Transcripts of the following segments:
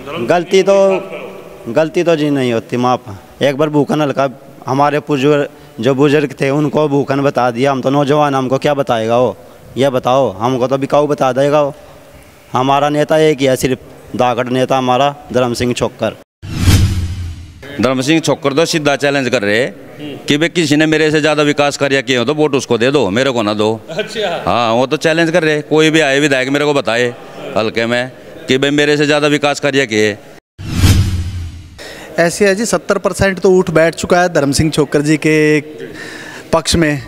गलती तो जी नहीं होती माप। एक बार भूखन हल्का हमारे जो बुजुर्ग थे उनको भूखन बता दिया, हम तो नौजवान, हमको क्या बताएगा वो, ये बताओ, हमको तो बिकाऊ बता देगा वो। हमारा नेता एक ही है सिर्फ, दागड़ नेता हमारा धर्म सिंह छोक्कर। धर्म सिंह छोक्कर तो सीधा चैलेंज कर रहे कि भाई किसी ने मेरे से ज़्यादा विकास कार्य किए हो तो वोट उसको दे दो, मेरे को ना दो। अच्छा। हाँ, वो तो चैलेंज कर रहे, कोई भी आए विधायक मेरे को बताए हल्के में कि भाई मेरे से ज़्यादा विकास कार्य किए। ऐसे है जी, 70% तो उठ बैठ चुका है धर्म सिंह छोक्कर जी के पक्ष में,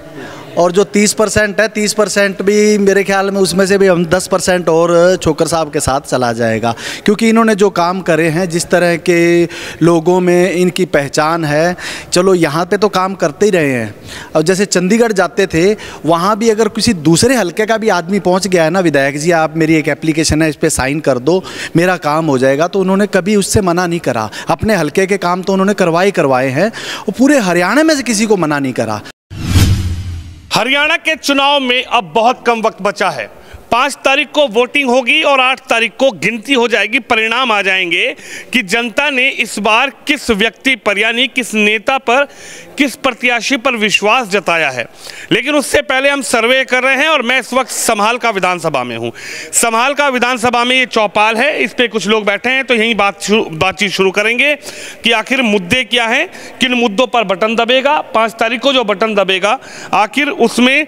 और जो 30% है, 30% भी मेरे ख्याल में उसमें से भी हम 10% और छोक्कर साहब के साथ चला जाएगा, क्योंकि इन्होंने जो काम करे हैं, जिस तरह के लोगों में इनकी पहचान है, चलो यहाँ पे तो काम करते ही रहे हैं। और जैसे चंडीगढ़ जाते थे, वहाँ भी अगर किसी दूसरे हलके का भी आदमी पहुँच गया है ना, विधायक जी आप मेरी एक एप्लीकेशन है, इस पर साइन कर दो, मेरा काम हो जाएगा, तो उन्होंने कभी उससे मना नहीं करा। अपने हलके के काम तो उन्होंने करवाए हैं, और पूरे हरियाणा में से किसी को मना नहीं करा। हरियाणा के चुनाव में अब बहुत कम वक्त बचा है। 5 तारीख को वोटिंग होगी और 8 तारीख को गिनती हो जाएगी, परिणाम आ जाएंगे कि जनता ने इस बार किस व्यक्ति पर, यानी किस नेता पर, किस प्रत्याशी पर विश्वास जताया है। लेकिन उससे पहले हम सर्वे कर रहे हैं और मैं इस वक्त सम्हाल का विधानसभा में हूं। सम्हाल का विधानसभा में ये चौपाल है, इस पे कुछ लोग बैठे हैं, तो यहीं बातचीत शुरू करेंगे कि आखिर मुद्दे क्या हैं, किन मुद्दों पर बटन दबेगा। 5 तारीख को जो बटन दबेगा, आखिर उसमें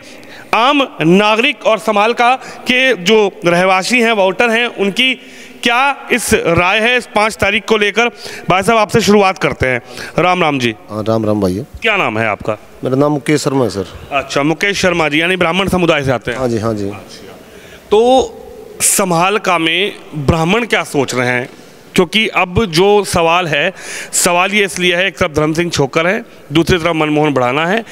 आम नागरिक और सम्हाल का के जो रहवासी हैं, वोटर हैं, उनकी क्या इस राय है इस 5 तारीख को लेकर। भाई साहब आपसे शुरुआत करते हैं। राम राम जी। राम राम भाई। क्या नाम है आपका? मेरा नाम मुकेश शर्मा है सर। अच्छा, मुकेश शर्मा जी, यानी ब्राह्मण समुदाय से आते हैं? हाँ जी, हाँ जी। तो सम्हाल का में ब्राह्मण क्या सोच रहे हैं? क्योंकि अब जो सवाल है, सवाल ये इसलिए है, एक तरफ धर्म सिंह छोक्कर है, दूसरी तरफ मनमोहन बढ़ाना है।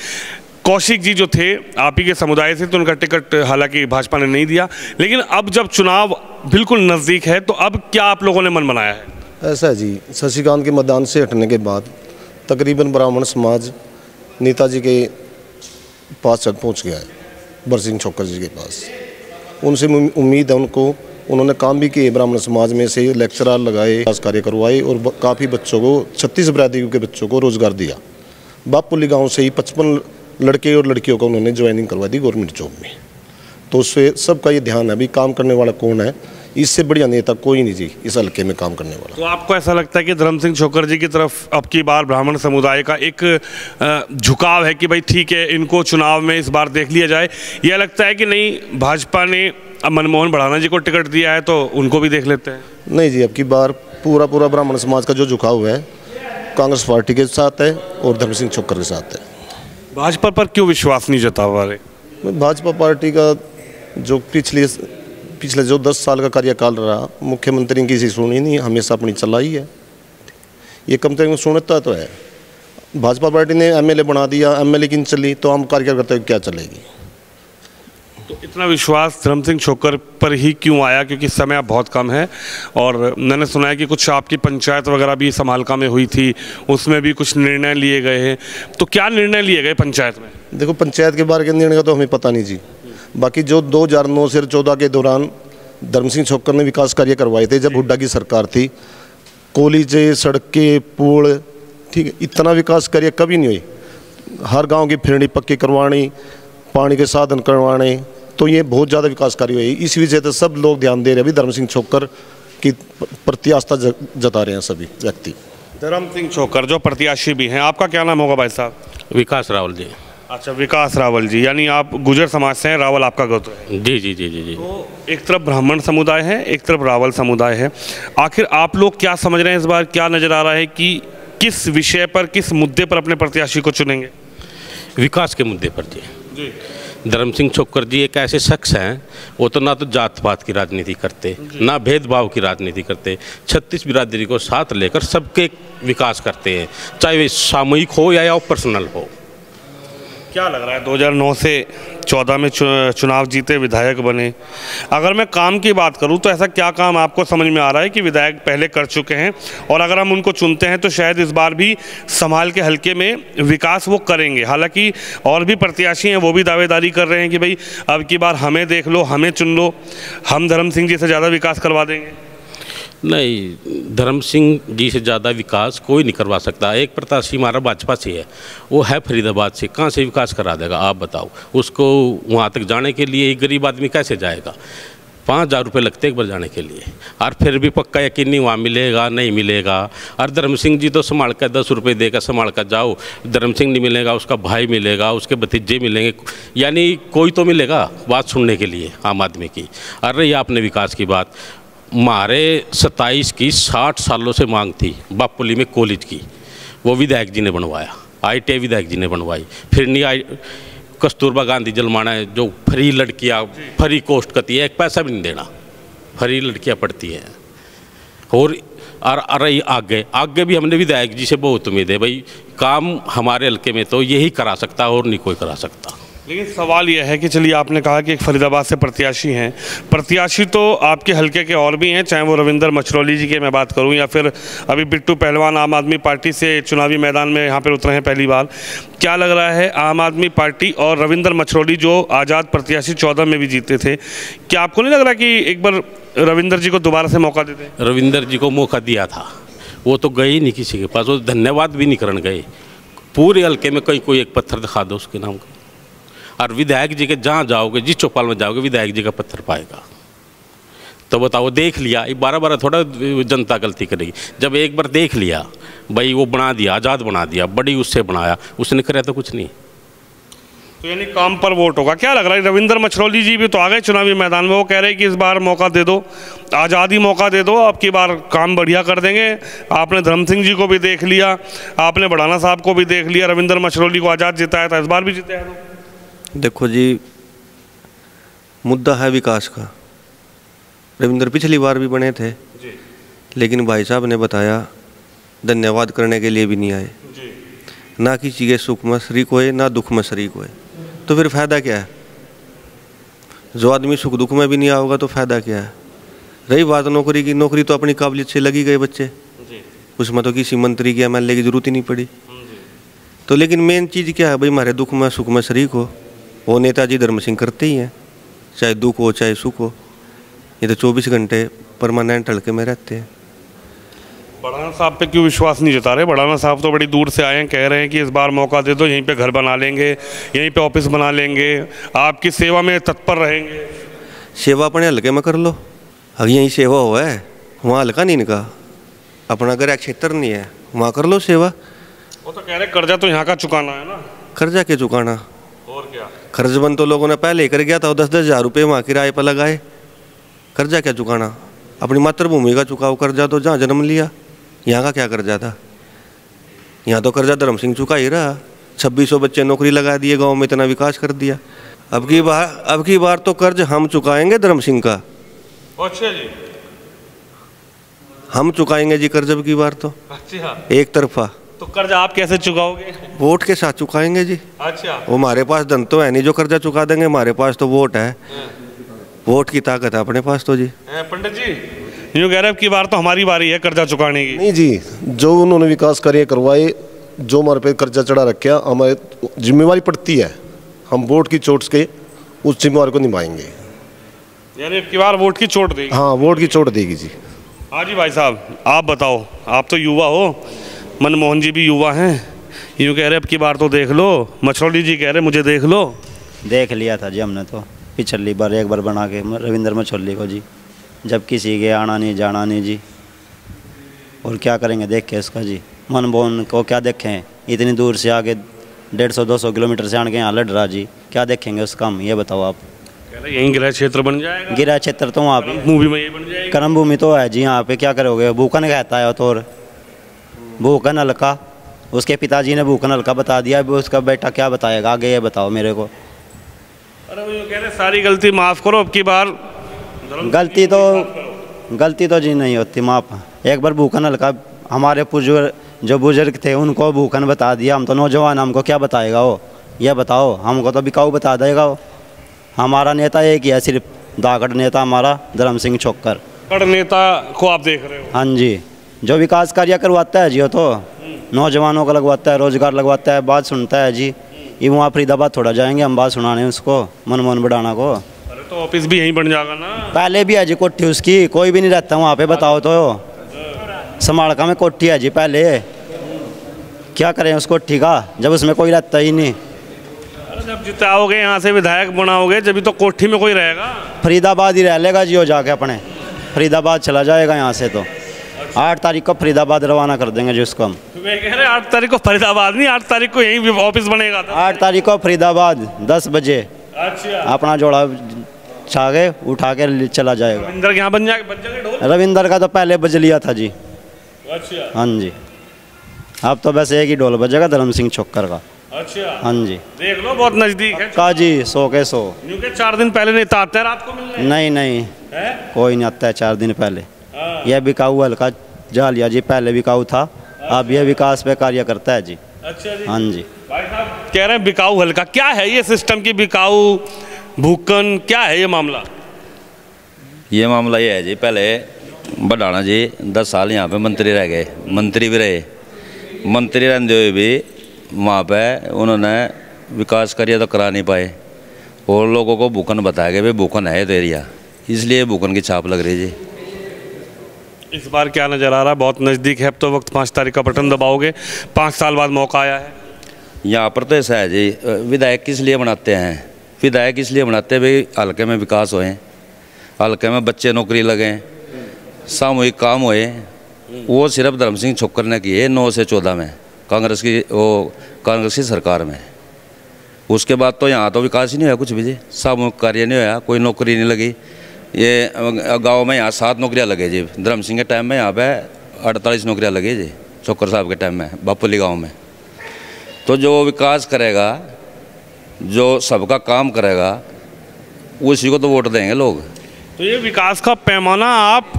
कौशिक जी जो थे आप ही के समुदाय से, तो उनका टिकट हालांकि भाजपा ने नहीं दिया, लेकिन अब जब चुनाव बिल्कुल नज़दीक है, तो अब क्या आप लोगों ने मन बनाया है? ऐसा है जी, शशिकांत के मैदान से हटने के बाद तकरीबन ब्राह्मण समाज नेताजी के पास पहुंच गया है, भरत सिंह छोक्कर जी के पास। उनसे उम्मीद है उनको, उन्होंने काम भी किए, ब्राह्मण समाज में से लेक्चरर लगाए, विकास कार्य करवाए और काफ़ी बच्चों को, 36 बिरादरी के बच्चों को रोज़गार दिया। बापुली गाँव से ही 55 लड़के और लड़कियों को उन्होंने ज्वाइनिंग करवा दी गवर्नमेंट जॉब में। तो उससे सबका ये ध्यान है, अभी काम करने वाला कौन है, इससे बढ़िया नेता कोई नहीं जी इस हल्के में काम करने वाला। तो आपको ऐसा लगता है कि धर्म सिंह छोक्कर जी की तरफ अब की बार ब्राह्मण समुदाय का एक झुकाव है कि भाई ठीक है, इनको चुनाव में इस बार देख लिया जाए? यह लगता है कि नहीं, भाजपा ने अब मनमोहन बढ़ाना जी को टिकट दिया है तो उनको भी देख लेते हैं? नहीं जी, अब की बार पूरा ब्राह्मण समाज का जो झुकाव है कांग्रेस पार्टी के साथ है और धर्म सिंह छोक्कर के साथ है। भाजपा पर क्यों विश्वास नहीं जता पा रहे? भाजपा पार्टी का जो पिछले जो 10 साल का कार्यकाल रहा, मुख्यमंत्री की किसी सुनी नहीं, हमेशा अपनी चलाई है। ये कम से कम सुनता तो है। भाजपा पार्टी ने एमएलए बना दिया, एमएलए की नहीं चली तो हम कार्यकर्ता क्या चलेगी? तो इतना विश्वास धर्म सिंह छोक्कर पर ही क्यों आया? क्योंकि समय अब बहुत कम है, और मैंने सुना है कि कुछ आपकी पंचायत वगैरह भी सम्हालका में हुई थी, उसमें भी कुछ निर्णय लिए गए हैं। तो क्या निर्णय लिए गए पंचायत में? देखो, पंचायत के बारे के निर्णय का तो हमें पता नहीं जी। बाकी जो 2009 से 14 के दौरान धर्म सिंह छोक्कर ने विकास कार्य करवाए थे, जब हुड्डा की सरकार थी, कॉलेजें, सड़कें, पुल, ठीक है, इतना विकास कार्य कभी नहीं हुई। हर गाँव की फिरनी पक्की करवानी, पानी के साधन करवाने, तो ये बहुत ज़्यादा विकास कार्य हुई। इस वजह से सब लोग ध्यान दे रहे हैं, अभी धर्म सिंह छोक्कर की प्रति आस्था जता रहे हैं सभी व्यक्ति। धर्म सिंह छोक्कर जो प्रत्याशी भी हैं, आपका क्या नाम होगा भाई साहब? विकास रावल जी। अच्छा, विकास रावल जी, यानी आप गुजर समाज से हैं, रावल आपका गोत्र है? जी जी जी जी जी। तो एक तरफ ब्राह्मण समुदाय है, एक तरफ रावल समुदाय है। आखिर आप लोग क्या समझ रहे हैं इस बार? क्या नज़र आ रहा है कि किस विषय पर, किस मुद्दे पर अपने प्रत्याशी को चुनेंगे? विकास के मुद्दे पर जी। धर्म सिंह छोक्कर जी एक ऐसे शख्स हैं, वो तो ना तो जात पात की राजनीति करते, ना भेदभाव की राजनीति करते, 36 बिरादरी को साथ लेकर सबके विकास करते हैं, चाहे वे सामूहिक हो या पर्सनल हो। क्या लग रहा है 2009 से 14 में चुनाव जीते, विधायक बने, अगर मैं काम की बात करूं तो ऐसा क्या काम आपको समझ में आ रहा है कि विधायक पहले कर चुके हैं और अगर हम उनको चुनते हैं तो शायद इस बार भी सम्हाल के हल्के में विकास वो करेंगे? हालांकि और भी प्रत्याशी हैं, वो भी दावेदारी कर रहे हैं कि भाई अब की बार हमें देख लो, हमें चुन लो, हम धर्म सिंह जी से ज़्यादा विकास करवा देंगे। नहीं, धर्म सिंह जी से ज़्यादा विकास कोई नहीं करवा सकता। एक प्रत्याशी हमारा भाजपा से है, वो है फरीदाबाद से, कहाँ से विकास करा देगा आप बताओ। उसको वहाँ तक जाने के लिए एक गरीब आदमी कैसे जाएगा? 5,000 रुपये लगते एक बार जाने के लिए, और फिर भी पक्का यकीन नहीं वहाँ मिलेगा नहीं मिलेगा। और धर्म सिंह जी तो संभाल कर 10 रुपये देकर संभाल कर जाओ, धर्म सिंह नहीं मिलेगा, उसका भाई मिलेगा, उसके भतीजे मिलेंगे, यानी कोई तो मिलेगा बात सुनने के लिए आम आदमी की। और रही आपने विकास की बात, हमारे 27 की 60 सालों से मांग थी बापुली में कॉलेज की, वो विधायक जी ने बनवाया, ITI विधायक जी ने बनवाई। फिर नहीं कस्तूरबा गांधी जलमाना है, जो फ्री लड़कियाँ फ्री कोस्ट करती है, एक पैसा भी नहीं देना, फ्री लड़कियाँ पढ़ती हैं। और रही आगे भी हमने विधायक जी से बहुत उम्मीद है, भाई काम हमारे हल्के में तो यही करा सकता है और नहीं कोई करा सकता। लेकिन सवाल यह है कि चलिए आपने कहा कि एक फरीदाबाद से प्रत्याशी हैं, प्रत्याशी तो आपके हलके के और भी हैं, चाहे वो रविंदर मछरौली जी की मैं बात करूं या फिर अभी बिट्टू पहलवान आम आदमी पार्टी से चुनावी मैदान में यहाँ पर उतरे हैं पहली बार। क्या लग रहा है, आम आदमी पार्टी और रविंदर मछरौली जो आज़ाद प्रत्याशी 14 में भी जीते थे, क्या आपको नहीं लग रहा कि एक बार रविंदर जी को दोबारा से मौका देते? रविंदर जी को मौका दिया था, वो तो गए ही नहीं किसी के पास, वो धन्यवाद भी नहीं करने गए। पूरे हल्के में कहीं कोई एक पत्थर दिखा दो उसके नाम का। और विधायक जी के जहाँ जाओगे, जिस चौपाल में जाओगे, विधायक जी का पत्थर पाएगा। तो बताओ, देख लिया, 12 थोड़ा जनता गलती करेगी। जब एक बार देख लिया, भाई वो बना दिया, आज़ाद बना दिया, बड़ी उससे बनाया, उसने करे तो कुछ नहीं। तो यानी काम पर वोट होगा। क्या लग रहा है, रविंदर मछरौली जी भी तो आ गए चुनावी मैदान में, वो कह रहे हैं कि इस बार मौका दे दो, आज़ादी मौका दे दो, अब की बार काम बढ़िया कर देंगे। आपने धर्म सिंह जी को भी देख लिया, आपने बढ़ाना साहब को भी देख लिया, रविंदर मछरौली को आज़ाद जिताया था, इस बार भी जिताया था। देखो जी, मुद्दा है विकास का। रविंदर पिछली बार भी बने थे जी, लेकिन भाई साहब ने बताया धन्यवाद करने के लिए भी नहीं आए जी। ना किसी के सुख में शरीक हुए, ना दुख में शरीक हुए, तो फिर फ़ायदा क्या है? जो आदमी सुख दुख में भी नहीं आओगा तो फ़ायदा क्या है? रही बात नौकरी की, नौकरी तो अपनी काबिलियत से लगी गए बच्चे जी। उसमें तो किसी मंत्री की MLA की ज़रूरत ही नहीं पड़ी। तो लेकिन मेन चीज़ क्या है भाई, हमारे दुख में सुख में शरीक हो, वो नेताजी धर्म सिंह करते ही हैं, चाहे दुख हो चाहे सुख हो। ये तो 24 घंटे परमानेंट हल्के में रहते हैं। बढ़ाना साहब पे क्यों विश्वास नहीं जता रहे? बढ़ाना साहब तो बड़ी दूर से आए हैं, कह रहे हैं कि इस बार मौका दे दो, यहीं पे घर बना लेंगे, यहीं पे ऑफिस बना लेंगे, आपकी सेवा में तत्पर रहेंगे। सेवा अपने हल्के में कर लो, अगर यहीं सेवा हुआ है, वहाँ हल्का नहीं इनका, अपना अगर क्षेत्र नहीं है वहाँ कर लो सेवा। वो तो कह रहे कर्जा तो यहाँ का चुकाना है ना। कर्जा के चुकाना, और क्या? कर्जबंद तो लोगों ने पहले ही कर गया था, 10-10 हज़ार रुपये वहाँ किराए पर लगाए। कर्जा क्या चुकाना? अपनी मातृभूमि का चुकाओ कर्जा, तो जहाँ जन्म लिया। यहाँ का क्या कर्जा था? यहाँ तो कर्जा धर्म सिंह चुका ही रहा। 2600 बच्चे नौकरी लगा दिए, गांव में इतना विकास कर दिया। अब की बार तो कर्ज हम चुकाएंगे धर्म सिंह का। अच्छा जी, हम चुकाएंगे जी कर्ज अब की बार तो। अच्छा, एक तरफा। तो कर्जा आप कैसे चुकाओगे? वोट के साथ चुकाएंगे जी। अच्छा, वो हमारे पास धन तो है नहीं जो कर्जा चुका देंगे, हमारे पास तो वोट है, वोट की ताकत है अपने पास तो जी। पंडित जी यूँ कह रहे हैं कि बार तो हमारी बारी है कर्जा चुकाने की। नहीं जी, जो उन्होंने विकास कार्य करवाए, जो हमारे पे कर्जा चढ़ा रखा, हमारे जिम्मेवारी पड़ती है, हम वोट की चोट के उस जिम्मेवारी को निभाएंगे। यानी अब की बार वोट की चोट देगी? हाँ, वोट की चोट देगी जी। हाँ जी भाई साहब, आप बताओ, आप तो युवा हो, मनमोहन जी भी युवा हैं, यूँ कह रहे अब की बार तो देख लो, मछरौली जी कह रहे मुझे देख लो। देख लिया था जी हमने तो पिछली बार, एक बार बना के रविंदर मछरौली को जी, जब किसी के आना नहीं जाना नहीं जी। और क्या करेंगे देख के इसका जी, मनमोहन को क्या देखें, इतनी दूर से आगे 150-200 किलोमीटर से आने के यहाँ लड़ रहा जी, क्या देखेंगे उसका हम, ये बताओ आप। यहीं गृह क्षेत्र बन जाएगा? गृह क्षेत्र तो वहाँ पे मूवी में ये बन जाएगा, कर्म भूमि तो है जी, यहाँ पे क्या करोगे? भूखन कहता है तो, और भूखन हल्का, उसके पिताजी ने भूखन हल्का बता दिया, अभी उसका बेटा क्या बताएगा आगे, ये बताओ मेरे को। अरे वो कह रहे सारी गलती माफ़ करो, अब की बार गलती तो जी नहीं होती माफ़। एक बार भूखन हल्का, हमारे जो बुजुर्ग थे उनको भूखन बता दिया, हम तो नौजवान, हमको क्या बताएगा वो, ये बताओ। हमको तो बिकाऊ बता देगा वो। हमारा नेता एक ही है सिर्फ, दागड़ नेता हमारा धर्म सिंह छोक्कर। नेता को आप देख रहे हो? हाँ जी, जो विकास कार्य करवाता है जी, वो तो नौजवानों को लगवाता है, रोजगार लगवाता है, बात सुनता है जी। ये वहाँ फरीदाबाद थोड़ा जाएंगे हम बात सुनाने उसको, मनमोहन बढ़ाना को। तो ऑफिस भी यहीं बन जाएगा ना। पहले भी है जी कोठी उसकी, कोई भी नहीं रहता वहाँ पे, बताओ तो। समाड़का में कोठी है जी पहले, क्या करें उस कोठी का जब उसमें कोई रहता ही नहीं। अरे जब जिताओगे यहाँ से विधायक बनाओगे जब तो कोठी में कोई रहेगा। फरीदाबाद ही रह लेगा जी, वो जाके अपने फरीदाबाद चला जाएगा यहाँ से। तो 8 तारीख को फरीदाबाद रवाना कर देंगे जी उसको हम। मैं कह रहे 8 तारीख को फरीदाबाद नहीं, 8 तारीख को यहीं ऑफिस बनेगा। 8 तारीख को फरीदाबाद 10 बजे अच्छा, अपना जोड़ा छागे उठा के चला जाएगा। रविंदर के यहाँ बन जाएगा ढोल। रविंदर का तो पहले बज लिया था जी। अच्छा हाँ जी, अब तो बस एक ही ढोल बजेगा धर्म सिंह छोक्कर का। अच्छा, हाँ जी, देख लो बहुत नजदीक है का जी 100 के 100। क्योंकि 4 दिन पहले नेता आते हैं रात को मिलने। नहीं नहीं, है? कोई नहीं आता है 4 दिन पहले। हाँ। यह बिकाऊ हल्का जालिया जी, पहले बिकाऊ था, अब यह विकास पे कार्य करता है जी। अच्छा जी। हाँ जी, भाई साहब कह रहे हैं बिकाऊ हल्का, क्या है ये सिस्टम की बिकाऊ भूकन, क्या है ये मामला? ये मामला ये है जी, पहले बढ़ाना जी 10 साल यहाँ पे मंत्री रह गए, मंत्री भी रहे, मंत्री रहते हुए भी वहाँ पे उन्होंने विकास कार्य तो करा नहीं पाए और लोगों को भूखन बताया गया भाई भूखन है तो एरिया, इसलिए भूखन की छाप लग रही है जी। इस बार क्या नज़र आ रहा है? बहुत नज़दीक है अब तो वक्त, 5 तारीख का बटन दबाओगे, 5 साल बाद मौका आया है। यहाँ पर तो ऐसा है जी, विधायक किस लिए बनाते हैं? विधायक इसलिए बनाते हैं भाई हल्के में विकास होए, हल्के में बच्चे नौकरी लगें, सामूहिक काम होए। वो सिर्फ धर्म सिंह छोक्कर ने किए 9 से 14 में कांग्रेस की सरकार में। उसके बाद तो यहाँ तो विकास ही नहीं हुआ कुछ भी जी, सामूहिक कार्य नहीं हुआ, कोई नौकरी नहीं लगी। ये गांव में यहाँ 7 नौकरियाँ लगे जी, धर्म सिंह के टाइम में यहाँ पे 48 नौकरियाँ लगी जी, छोक्कर साहब के टाइम में बापुली गाँव में। तो जो विकास करेगा, जो सबका काम करेगा, उसी को तो वोट देंगे लोग। तो ये विकास का पैमाना आप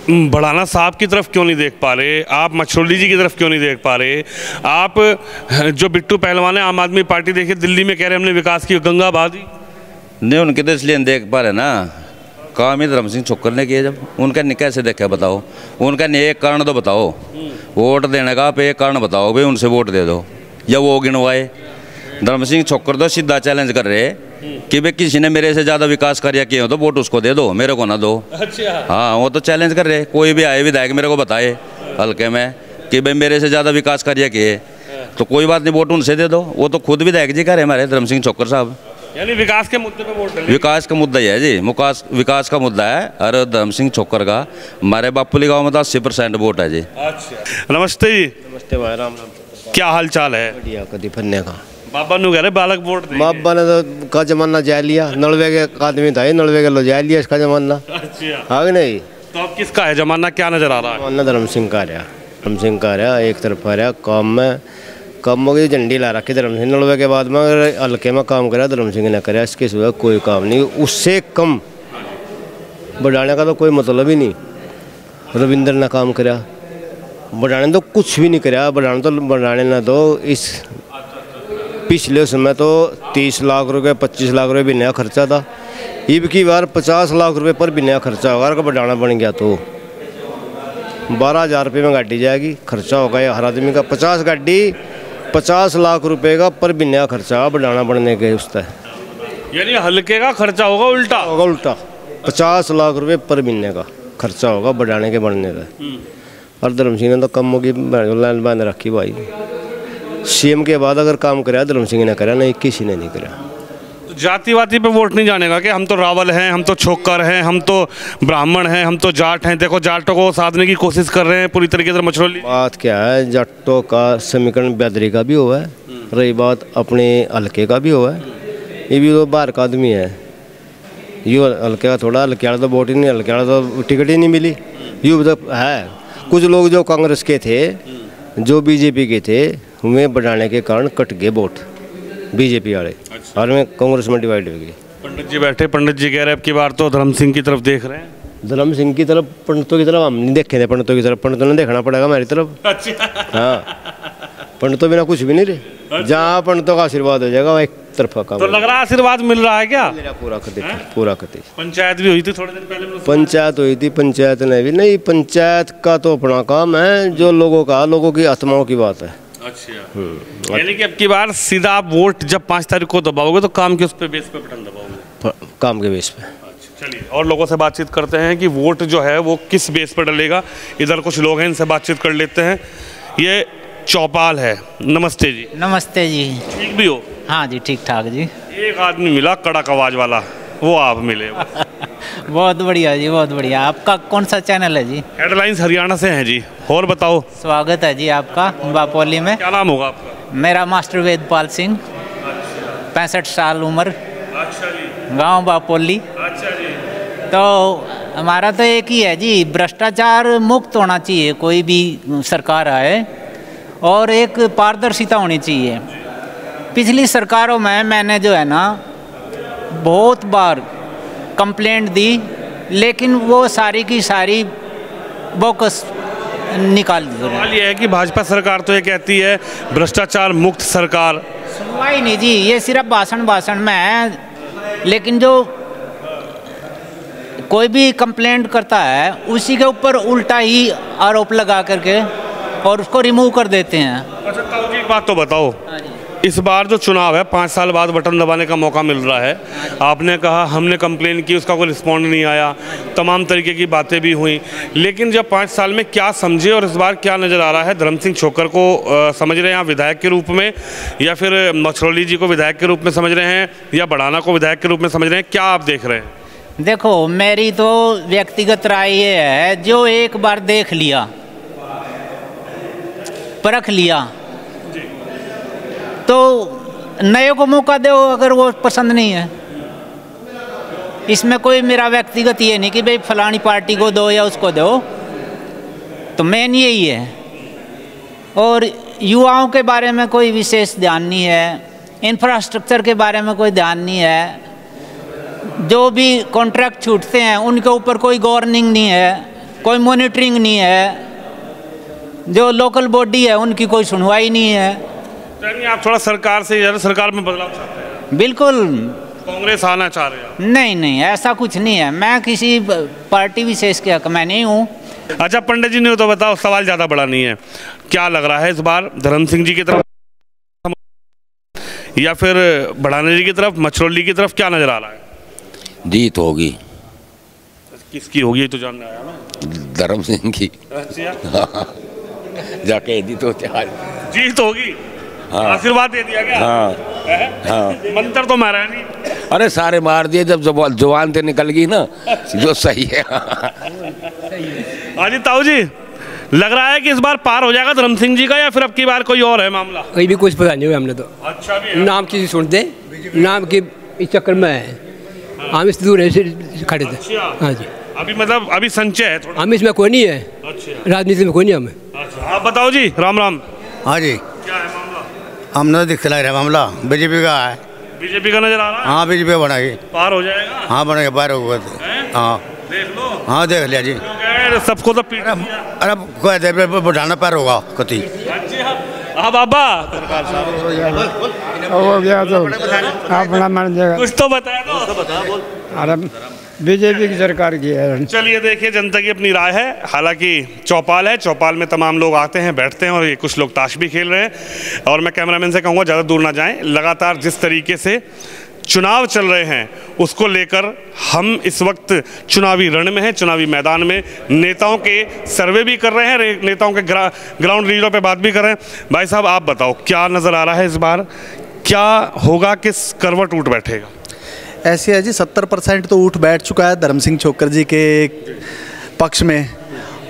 बढ़ाना साहब की तरफ क्यों नहीं देख पा रहे? आप मछरोली जी की तरफ क्यों नहीं देख पा रहे? आप जो बिट्टू पहलवान है आम आदमी पार्टी, देखिए दिल्ली में कह रहे हमने विकास की, गंगा बहादी नहीं, उनके तो इसलिए नहीं देख पा रहे ना, काम ही धर्म सिंह छोक्कर ने किए। जब उनका नहीं कैसे देखा बताओ, उनका नहीं एक कारण तो बताओ, वोट देने का आप एक कारण बताओ भाई उनसे वोट दे दो, या वो गिनवाए। धर्म सिंह छोक्कर तो सीधा चैलेंज कर रहे कि भाई किसी ने मेरे से ज़्यादा विकास कार्य किए हो तो वोट उसको दे दो, मेरे को ना दो। अच्छा, हाँ, वो तो चैलेंज कर रहे, कोई भी आए विधायक मेरे को बताए हल्के में कि भाई मेरे से ज़्यादा विकास कार्य किए तो कोई बात नहीं, वोट उनसे दे दो। वो तो खुद विधायक जी कह रहे हमारे धर्म सिंह छोक्कर साहब। यानी विकास के मुद्दे पे वोट विकास का मुद्दा ही है जी, विकास का मुद्दा है। और धर्म सिंह छोक्कर का हमारे बापुली गाँव में तो 80% वोट है जी। अच्छा, नमस्ते जी। नमस्ते भाई, राम राम। क्या हाल चाल है? बढ़िया, कभी फन्ने का बाबा नु कह रहे बालक वोट देंगे। बाबा ने तो का जमाना जा लिया, नलवे के आदमी था, नलवे के लो जा लिया इसका जमाना। अच्छा, आगे नहीं, तो अब किसका है जमाना, क्या नजर आ रहा है? जमाना धर्म सिंह का रहा, धर्म सिंह का रहा, एक तरफ आ रहा काम में, कामों की झंडी ला रखी धर्म सिंह। नलवे के बाद में हल्के में काम करा धर्म सिंह ने कराया, इसके सिवा कोई काम नहीं, उससे कम बढ़ाने का तो कोई मतलब ही नहीं। रविंदर ने काम करा, बढ़ाने तो कुछ भी नहीं करा, बढ़ाने ना दो। इस पिछले समय तो 30 लाख रुपए 25 लाख रुपए भी नया खर्चा था, ईब की बार 50 लाख रुपए पर भी नया खर्चा होगा। अगर बढ़ाना बन गया तो 12,000 रुपये में गाड़ी जाएगी, खर्चा होगा या हर आदमी का 50 गाड़ी 50 लाख रुपए का पर भी नया खर्चा बढ़ाना बढ़ने के उसका, यानी हल्के का खर्चा होगा उल्टा 50 लाख रुपए पर महीने का खर्चा होगा बढ़ाने के बढ़ने का। और धर्म सिंह ने तो कम होगी लाइन बांध रखी भाई, सीएम के बाद अगर काम कराया धर्म सिंह ने करा, नहीं किसी ने नहीं करा। तो जातिवादी पे वोट नहीं जानेगा कि हम तो रावल हैं, हम तो छोक्कर हैं, हम तो ब्राह्मण हैं, हम तो जाट हैं। देखो जाटों को साधने की कोशिश कर रहे हैं पूरी तरीके से मछरोली। बात क्या है, जाटों का समीकरण ब्यादरी का भी हुआ है, रही बात अपने हल्के का भी हुआ है, ये भी तो बाहर का आदमी है। यू हल्के का थोड़ा, हल्के वाला तो वोट ही नहीं, हल्के वाला तो टिकट ही नहीं मिली। यू तो है कुछ लोग जो कांग्रेस के थे, जो बीजेपी के थे, उन्हें बढ़ाने के कारण कट गए वोट बीजेपी वाले। अच्छा। और में कांग्रेस में डिवाइड हो गई। पंडित जी बैठे, पंडित जी कह रहे अब की बार तो धर्म सिंह की तरफ देख रहे हैं। धर्म सिंह की तरफ, पंडितों की तरफ हम नहीं देखे थे, पंडितों की तरफ पंडितों ने देखना पड़ेगा हमारी तरफ। अच्छा, हाँ, पंडितों बिना कुछ भी नहीं रहे, जहाँ पंडितों का आशीर्वाद हो जाएगा एक तरफा काम। तो लग रहा है आशीर्वाद मिल रहा है क्या? पूरा कते। पंचायत भी हुई थी थोड़े दिन पहले, पंचायत हुई थी, पंचायत ने भी नहीं, पंचायत का तो अपना काम है, जो लोगों की आत्माओं की बात है। अच्छा, यानी कि अब की बार सीधा आप वोट जब 5 तारीख को दबाओगे तो काम के उस पे बेस पे बटन दबाओगे? काम के बेस पे। चलिए और लोगों से बातचीत करते हैं कि वोट जो है वो किस बेस पर डलेगा। इधर कुछ लोग हैं, इनसे बातचीत कर लेते हैं। ये चौपाल है। नमस्ते जी। नमस्ते जी। ठीक भी हो? हाँ जी, ठीक ठाक जी। एक आदमी मिला कड़क आवाज वाला, वो आप मिले। बहुत बढ़िया जी, बहुत बढ़िया। आपका कौन सा चैनल है जी? हेडलाइंस हरियाणा से हैं जी। और बताओ। स्वागत है जी आपका बापोली में। क्या नाम होगा आपका? मेरा मास्टर वेदपाल सिंह, 65 साल उम्र। अच्छा जी। गांव बापोली। अच्छा जी। तो हमारा तो एक ही है जी, भ्रष्टाचार मुक्त होना चाहिए कोई भी सरकार आए, और एक पारदर्शिता होनी चाहिए। पिछली सरकारों में मैंने जो है ना बहुत बार कंप्लेंट दी, लेकिन वो सारी की सारी बोकस निकाल दी। सवाल ये है कि भाजपा सरकार तो ये कहती है भ्रष्टाचार मुक्त सरकार। सुनवाई नहीं जी, ये सिर्फ भाषण में है। लेकिन जो कोई भी कंप्लेंट करता है उसी के ऊपर उल्टा ही आरोप लगा करके और उसको रिमूव कर देते हैं। अच्छा ताऊ जी, एक बात तो बताओ, इस बार जो चुनाव है 5 साल बाद बटन दबाने का मौका मिल रहा है। आपने कहा हमने कंप्लेन की, उसका कोई रिस्पॉन्ड नहीं आया, तमाम तरीके की बातें भी हुई, लेकिन जब 5 साल में क्या समझे और इस बार क्या नज़र आ रहा है? धर्म सिंह छोक्कर को समझ रहे हैं आप विधायक के रूप में, या फिर मछरौली जी को विधायक के रूप में समझ रहे हैं, या बढ़ाना को विधायक के रूप में समझ रहे हैं? क्या आप देख रहे हैं? देखो, मेरी तो व्यक्तिगत राय ये है, जो एक बार देख लिया, परख लिया, तो नए को मौका दो अगर वो पसंद नहीं है। इसमें कोई मेरा व्यक्तिगत ये नहीं कि भाई फलानी पार्टी को दो या उसको दो, तो मेन यही है। और युवाओं के बारे में कोई विशेष ध्यान नहीं है, इंफ्रास्ट्रक्चर के बारे में कोई ध्यान नहीं है, जो भी कॉन्ट्रैक्ट छूटते हैं उनके ऊपर कोई गवर्निंग नहीं है, कोई मॉनिटरिंग नहीं है, जो लोकल बॉडी है उनकी कोई सुनवाई नहीं है। यानी आप थोड़ा सरकार से, सरकार में बदलाव चाहते हैं? बिल्कुल। कांग्रेस आना चाह रहे हैं? नहीं नहीं, ऐसा कुछ नहीं है। मैं किसी पार्टी विशेष के हक में नहीं हूँ। अच्छा पंडित जी ने तो बताओ, सवाल ज़्यादा बड़ा नहीं है, क्या लग रहा है इस बार धर्म सिंह जी की तरफ या फिर बढ़ाने जी की तरफ, मछरौली की तरफ, क्या नजर आ रहा है? जीत होगी। किसकी होगी ये तो जानने आया ना। धर्म सिंह की। अच्छा। जाके दी तो जीत होगी। हाँ। आशीर्वाद दे दिया क्या? हाँ। हाँ। मंत्र तो मारा नहीं। अरे सारे मार दिए, जब जुबान से निकल गई ना। जो सही है। हाजी ताऊ जी, लग रहा है कि इस बार पार हो जाएगा धर्म सिंह जी का, या फिर अब की बार कोई और है मामला? कोई भी कुछ पता नहीं हुआ हमने तो। अच्छा भी है। नाम किसी सुनते, नाम के इस चक्कर में है, हम इस दूर से खड़े थे। अच्छा। हाँ जी। अभी मतलब अभी संचय है थोड़ा? हम इसमें कोई नहीं है। अच्छा। राजनीति में कोई नहीं हमें। अच्छा, आप बताओ जी। राम राम। हाँ जी। क्या है मामला? हमने दिखला रहा मामला बीजेपी का है। बीजेपी का नजर आ रहा है? हाँ बीजेपी बनाई। पार हो जाएगा? हाँ बनेगा, पार होगा। हाँ देख लो। हाँ देख लिया जी। सबको तो पीट दिया। अरे कोई दे बढ़ाना पार होगा कति। हाँ बाबा, हो गया तो अपना मन जाएगा। कुछ तो बताया तो। अरे बीजेपी की सरकार की है। चलिए देखिए, जनता की अपनी राय है। हालांकि चौपाल है, चौपाल में तमाम लोग आते हैं, बैठते हैं, और ये कुछ लोग ताश भी खेल रहे हैं। और मैं कैमरामैन से कहूँगा ज़्यादा दूर ना जाएं। लगातार जिस तरीके से चुनाव चल रहे हैं उसको लेकर हम इस वक्त चुनावी रण में हैं, चुनावी मैदान में। नेताओं के सर्वे भी कर रहे हैं, नेताओं के ग्राउंड रिजनों पे बात भी कर रहे हैं। भाई साहब आप बताओ, क्या नज़र आ रहा है इस बार? क्या होगा, किस करवट उठ बैठेगा? ऐसे है जी, 70% तो उठ बैठ चुका है धर्म सिंह छोक्कर जी के पक्ष में,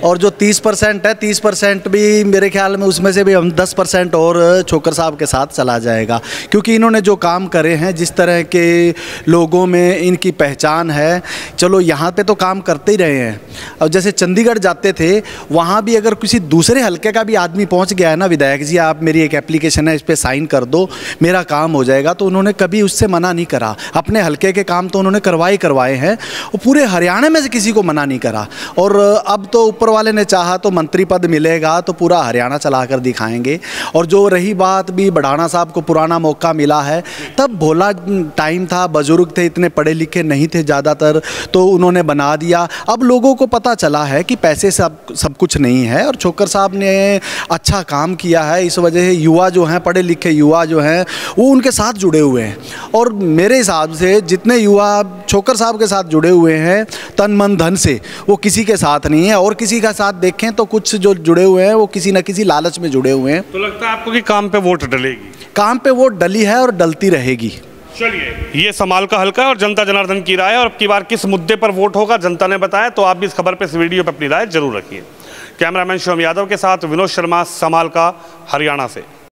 और जो 30% है, 30% भी मेरे ख्याल में उसमें से भी हम 10% और छोक्कर साहब के साथ चला जाएगा, क्योंकि इन्होंने जो काम करे हैं, जिस तरह के लोगों में इनकी पहचान है। चलो यहाँ पे तो काम करते ही रहे हैं, और जैसे चंडीगढ़ जाते थे वहाँ भी अगर किसी दूसरे हलके का भी आदमी पहुँच गया है ना, विधायक जी आप मेरी एक एप्लीकेशन है, इस पर साइन कर दो, मेरा काम हो जाएगा, तो उन्होंने कभी उससे मना नहीं करा। अपने हलके के काम तो उन्होंने करवाए हैं, और पूरे हरियाणा में से किसी को मना नहीं करा। और अब तो ऊपर वाले ने चाहा तो मंत्री पद मिलेगा तो पूरा हरियाणा चला कर दिखाएंगे। और जो रही बात भी बढ़ाना साहब को पुराना मौका मिला है, तब भोला टाइम था, बुजुर्ग थे, इतने पढ़े लिखे नहीं थे ज़्यादातर, तो उन्होंने बना दिया। अब लोगों को पता चला है कि पैसे सब कुछ नहीं है, और छोकर साहब ने अच्छा काम किया है। इस वजह से युवा जो हैं, पढ़े लिखे युवा जो हैं, वो उनके साथ जुड़े हुए हैं। और मेरे हिसाब से जितने युवा छोकर साहब के साथ जुड़े हुए हैं तन मन धन से, वो किसी के साथ नहीं है। और किसी का साथ देखें तो कुछ जो जुड़े हुए हैं वो किसी न किसी लालच में जुड़े हुए हैं। तो लगता है आपको कि काम पे वोट डलेगी? काम पे वोट डली है और डलती रहेगी। चलिए, ये समाल का हल्का है और जनता जनार्दन की राय है, और अब की बार किस मुद्दे पर वोट होगा जनता ने बताया। तो आप भी इस खबर पे, इस वीडियो पे अपनी राय जरूर रखिए। कैमरामैन शिवम यादव के साथ विनोद शर्मा, समाल का, हरियाणा से।